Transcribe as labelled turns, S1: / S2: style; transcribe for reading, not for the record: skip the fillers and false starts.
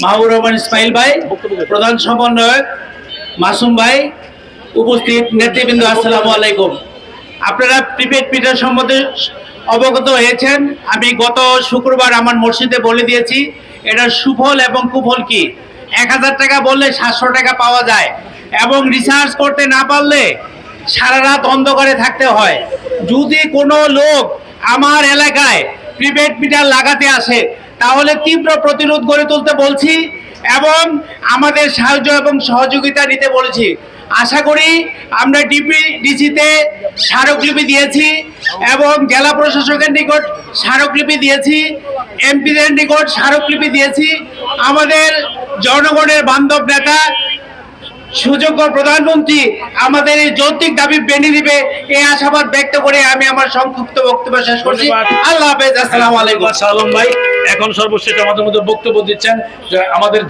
S1: মাহবুব রহমান ইসমাইল ভাই, প্রধান সমন্বয়ক মাসুম ভাই, উপস্থিত নেতৃবৃন্দ, আসসালামু আলাইকুম। আপনারা প্রিপেড মিটার সম্বন্ধে অবগত হয়েছেন। আমি গত শুক্রবার আমার মসজিদে বলে দিয়েছি এটার সুফল এবং কুফল কি। 1000 টাকা বললে 700 টাকা পাওয়া যায় এবং রিচার্জ করতে না পারলে সারা রাত অন্ধকারে থাকতে হয়। যদি কোনো লোক আমার এলাকায় প্রিপেড মিটার লাগাতে আসে তাহলে তীব্র প্রতিরোধ গড়ে তুলতে বলছি এবং আমাদের সাহায্য এবং সহযোগিতা নিতে বলেছি। আশা করি আমরা ডিসিতে স্মারকলিপি দিয়েছি এবং জেলা প্রশাসকের নিকট স্মারকলিপি দিয়েছি, এমপিদের নিকট স্মারকলিপি দিয়েছি। আমাদের জনগণের বান্ধব নেতা সুযোগ্য প্রধানমন্ত্রী আমাদের এই যৌক্তিক দাবি মেনে দিবে এই আশাবাদ ব্যক্ত করে আমি আমার সংক্ষিপ্ত বক্তব্য শেষ করছি। আল্লাহ হাফেজ, আসসালামু আলাইকুম।
S2: আলম ভাই এখন সর্বশেষ আমাদের মধ্যে বক্তব্য দিচ্ছেন যে আমাদের